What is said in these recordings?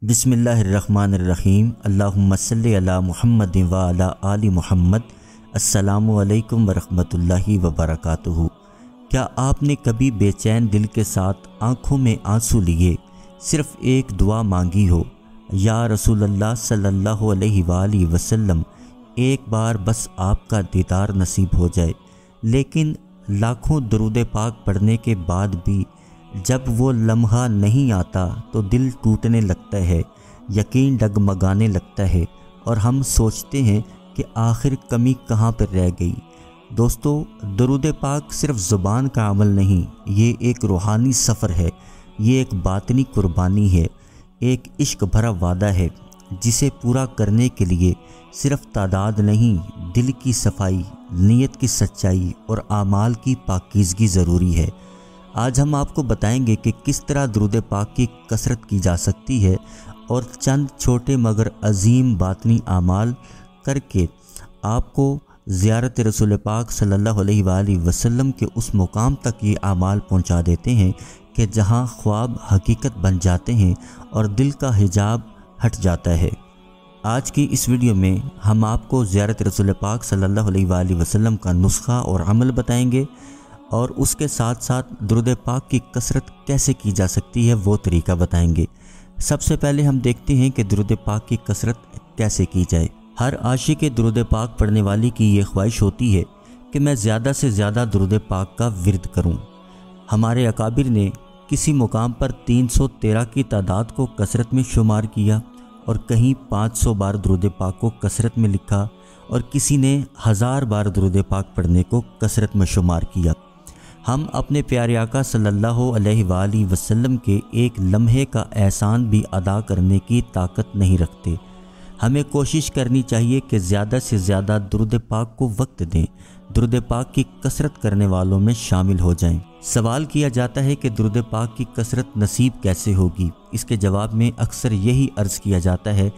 बिस्मिल्लाहिर्रहमानिर्रहीम। अल्लाहुम्मा सल्ली अला मुहम्मद व अला आलि मुहम्मद। अस्सलामु अलैकुम वरहमतुल्लाहि वबरकातुहू। क्या आपने कभी बेचैन दिल के साथ आँखों में आंसू लिए सिर्फ़ एक दुआ मांगी हो, या रसूलल्लाह सल्लल्लाहु अलैहि वालैहि वसल्लम, एक बार बस आपका दीदार नसीब हो जाए। लेकिन लाखों दरूद पाक पढ़ने के बाद भी जब वो लम्हा नहीं आता तो दिल टूटने लगता है, यकीन डगमगाने लगता है और हम सोचते हैं कि आखिर कमी कहाँ पर रह गई। दोस्तों, दरूद पाक सिर्फ ज़ुबान का अमल नहीं, ये एक रूहानी सफ़र है, ये एक बातनी कुर्बानी है, एक इश्क भरा वादा है जिसे पूरा करने के लिए सिर्फ तादाद नहीं, दिल की सफाई, नीयत की सच्चाई और आमाल की पाकीज़गी ज़रूरी है। आज हम आपको बताएंगे कि किस तरह दरूद पाक की कसरत की जा सकती है और चंद छोटे मगर अजीम बातनी आमाल करके आपको ज़ियारत रसूल पाक सल्लल्लाहु अलैहि वसल्लम के उस मुकाम तक ये आमाल पहुंचा देते हैं कि जहां ख्वाब हकीकत बन जाते हैं और दिल का हिजाब हट जाता है। आज की इस वीडियो में हम आपको ज़ियारत रसूल पाक सल्लल्लाहु अलैहि वसल्लम का नुस्खा और अमल बताएंगे और उसके साथ साथ दरूद पाक की कसरत कैसे की जा सकती है वो तरीका बताएंगे। सबसे पहले हम देखते हैं कि दरूद पाक की कसरत कैसे की जाए। हर आशिक के दरूद पाक पढ़ने वाले की ये ख्वाहिश होती है कि मैं ज़्यादा से ज़्यादा दरूद पाक का विर्द करूं। हमारे अकाबिर ने किसी मुकाम पर 313 की तादाद को कसरत में शुमार किया और कहीं 500 बार दरूद पाक को कसरत में लिखा और किसी ने 1000 बार दरूद पाक पढ़ने को कसरत में शुमार किया। हम अपने प्यारे आका सल्लल्लाहु अलैहि वसल्लम के एक लम्हे का एहसान भी अदा करने की ताकत नहीं रखते। हमें कोशिश करनी चाहिए कि ज़्यादा से ज़्यादा दरूद पाक को वक्त दें, दरूद पाक की कसरत करने वालों में शामिल हो जाएं। सवाल किया जाता है कि दरूद पाक की कसरत नसीब कैसे होगी। इसके जवाब में अक्सर यही अर्ज़ किया जाता है,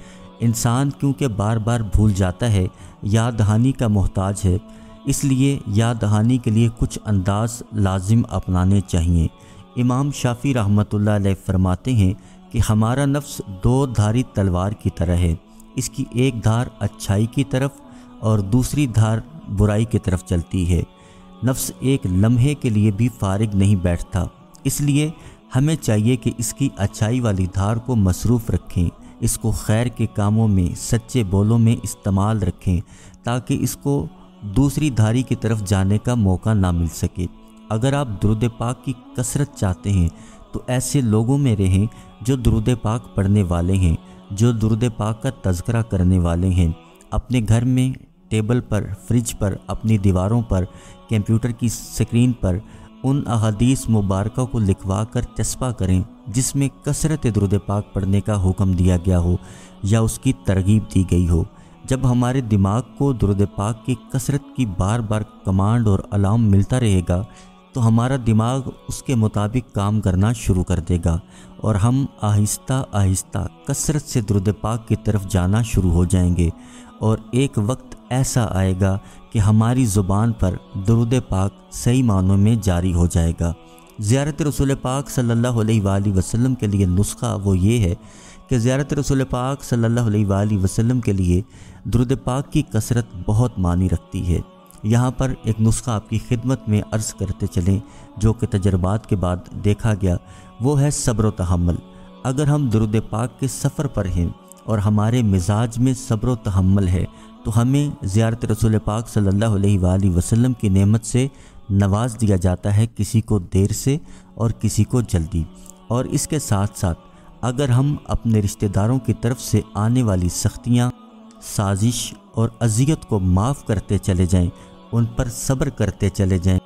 इंसान क्योंकि बार बार भूल जाता है, याद दहानी का मोहताज है, इसलिए याद दहानी के लिए कुछ अंदाज लाजिम अपनाने चाहिए। इमाम शाफी रहमतुल्लाह अलैह फरमाते हैं कि हमारा नफ्स दो धारी तलवार की तरह है, इसकी एक धार अच्छाई की तरफ और दूसरी धार बुराई की तरफ चलती है। नफ्स एक लम्हे के लिए भी फारिग नहीं बैठता, इसलिए हमें चाहिए कि इसकी अच्छाई वाली धार को मसरूफ़ रखें, इसको खैर के कामों में, सच्चे बोलों में इस्तेमाल रखें ताकि इसको दूसरी धारी की तरफ जाने का मौका ना मिल सके। अगर आप दरूद पाक की कसरत चाहते हैं तो ऐसे लोगों में रहें जो दरूद पाक पढ़ने वाले हैं, जो दरूद पाक का तज़किरा करने वाले हैं। अपने घर में टेबल पर, फ्रिज पर, अपनी दीवारों पर, कंप्यूटर की स्क्रीन पर उन अहादीस मुबारका को लिखवा कर चस्पा करें जिसमें कसरत दरूद पाक पढ़ने का हुक्म दिया गया हो या उसकी तरगीब दी गई हो। जब हमारे दिमाग को दरूद पाक की कसरत की बार बार कमांड और अलार्म मिलता रहेगा तो हमारा दिमाग उसके मुताबिक काम करना शुरू कर देगा और हम आहिस्ता आहिस्ता कसरत से दरूद पाक की तरफ जाना शुरू हो जाएंगे और एक वक्त ऐसा आएगा कि हमारी ज़ुबान पर दरूद पाक सही मानों में जारी हो जाएगा। ज़ियारत रसूल पाक सल्लल्लाहु अलैहि वसल्लम के लिए नुस्खा वो ये है कि ज़ियारत रसूल पाक सल्लल्लाहु अलैहि वसल्लम के लिए दरूद पाक की कसरत बहुत मानी रखती है। यहाँ पर एक नुस्खा आपकी खिदमत में अर्ज़ करते चलें जो कि तजर्बात के बाद देखा गया, वो है सब्र व तहम्मुल। अगर हम दरूद पाक के सफ़र पर हैं और हमारे मिजाज में सब्र व तहम्मुल है तो हमें ज़ियारत रसूल पाक सल्लल्लाहु अलैहि वसल्लम की नेमत से नवाज दिया जाता है, किसी को देर से और किसी को जल्दी। और इसके साथ साथ अगर हम अपने रिश्तेदारों की तरफ से आने वाली सख्तियाँ, साजिश और अजियत को माफ़ करते चले जाएं, उन पर सब्र करते चले जाएं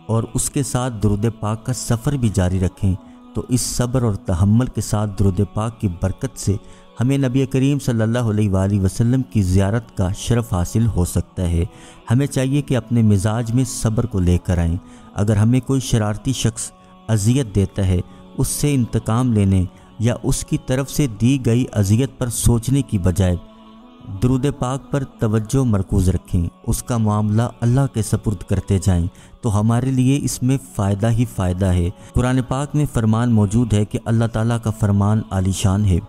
और उसके साथ दरूद पाक का सफ़र भी जारी रखें, तो इस सब्र और तहम्मुल के साथ दरूद पाक की बरकत से हमें नबी करीम सल्लल्लाहु अलैहि वसल्लम की ज़ियारत का शरफ़ हासिल हो सकता है। हमें चाहिए कि अपने मिजाज में सब्र को लेकर आएँ। अगर हमें कोई शरारती शख्स अजियत देता है, उससे इंतकाम लेने या उसकी तरफ से दी गई अजियत पर सोचने की बजाय दरूद पाक पर तवज्जो मरकूज़ रखें, उसका मामला अल्लाह के सपुर्द करते जाएं, तो हमारे लिए इसमें फ़ायदा ही फ़ायदा है। कुरान पाक में फ़रमान मौजूद है कि अल्लाह ताला का फ़रमान आलीशान है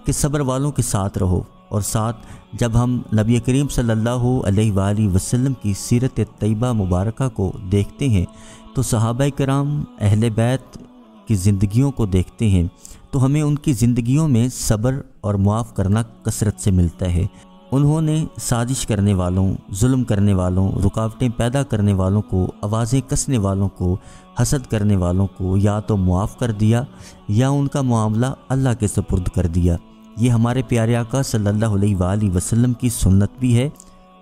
کہ صبر والوں کے ساتھ رہو، اور ساتھ جب ہم نبی کریم صلی اللہ علیہ وآلہ وسلم کی سیرت طیبہ مبارکہ کو دیکھتے ہیں تو صحابہ کرام اہل بیت کی زندگیوں کو دیکھتے ہیں تو ہمیں ان کی زندگیوں میں صبر اور معاف کرنا کثرت سے ملتا ہے۔ انہوں نے سازش کرنے والوں، ظلم کرنے والوں، رکاوٹیں پیدا کرنے والوں کو، آوازیں کسنے والوں کو، حسد کرنے والوں کو یا تو معاف کر دیا یا ان کا معاملہ اللہ کے سپرد کر دیا۔ یہ ہمارے پیارے آقا صلی اللہ علیہ وآلہ وسلم کی سنت بھی ہے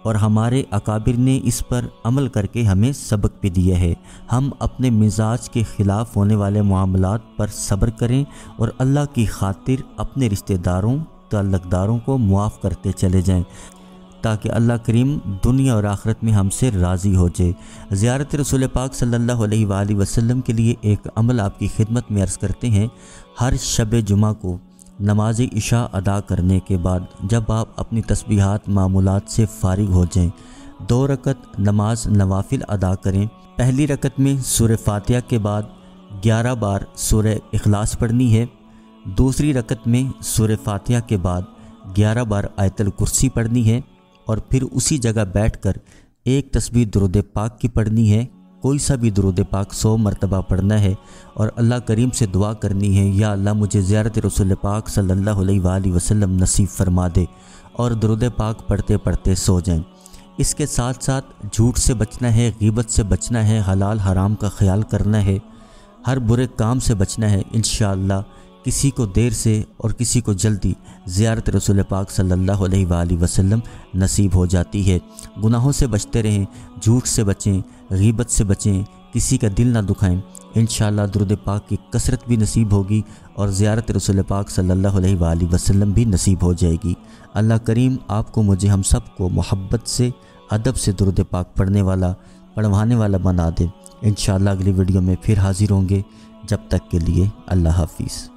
اور ہمارے اکابر نے اس پر عمل کر کے ہمیں سبق بھی دیا ہے۔ ہم اپنے مزاج کے خلاف ہونے والے معاملات پر صبر کریں اور اللہ کی خاطر اپنے رشتہ داروں، تعلق داروں کو معاف کرتے چلے جائیں تاکہ اللہ کریم دنیا اور آخرت میں ہم سے راضی ہو جائے۔ زیارت رسول پاک صلی اللہ علیہ وآلہ وسلم کے لیے ایک عمل آپ کی خدمت میں عرض کرتے ہیں۔ ہر شب جمعہ کو نماز عشاء ادا کرنے کے بعد جب آپ اپنی تسبیحات معمولات سے فارغ ہو جائیں، 2 رکعت نماز نوافل ادا کریں۔ پہلی رکعت میں سورہ فاتحہ کے بعد 11 بار سورہ اخلاص پڑھنی ہے، دوسری رکعت میں سورہ فاتحہ کے بعد 11 بار آیت الکرسی پڑھنی ہے، اور پھر اسی جگہ بیٹھ کر ایک تسبیح درود پاک کی پڑھنی ہے۔ کوئی سا بھی درود پاک 100 مرتبہ پڑھنا ہے اور اللہ کریم سے دعا کرنی ہے، یا اللہ مجھے زیارت رسول پاک صلی اللہ علیہ وآلہ وسلم نصیب فرما دے، اور درود پاک پڑھتے پڑھتے سو جائیں۔ اس کے ساتھ ساتھ جھوٹ سے بچنا ہے، غیبت سے بچنا ہے، حلال حرام کا خیال کرنا ہے، ہر برے کام سے بچنا ہے۔ انشاءاللہ کسی کو دیر سے اور کسی کو جلدی زیارت رسول پاک صلی اللہ علیہ وآلہ وسلم نصیب ہو جاتی ہے۔ گناہوں سے بچتے رہیں، جھوٹ سے بچیں، غیبت سے بچیں، کسی کا دل نہ دکھائیں۔ انشاءاللہ درود پاک کی کثرت بھی نصیب ہوگی اور زیارت رسول پاک صلی اللہ علیہ وآلہ وسلم بھی نصیب ہو جائے گی۔ اللہ کریم آپ کو، مجھے، ہم سب کو محبت سے، ادب سے درود پاک پڑھنے والا، پڑھوانے والا بنا دے۔ انشاءاللہ اگلی ویڈیو میں پھر حاضر ہوں گے، جب تک کے لیے اللہ حافظ۔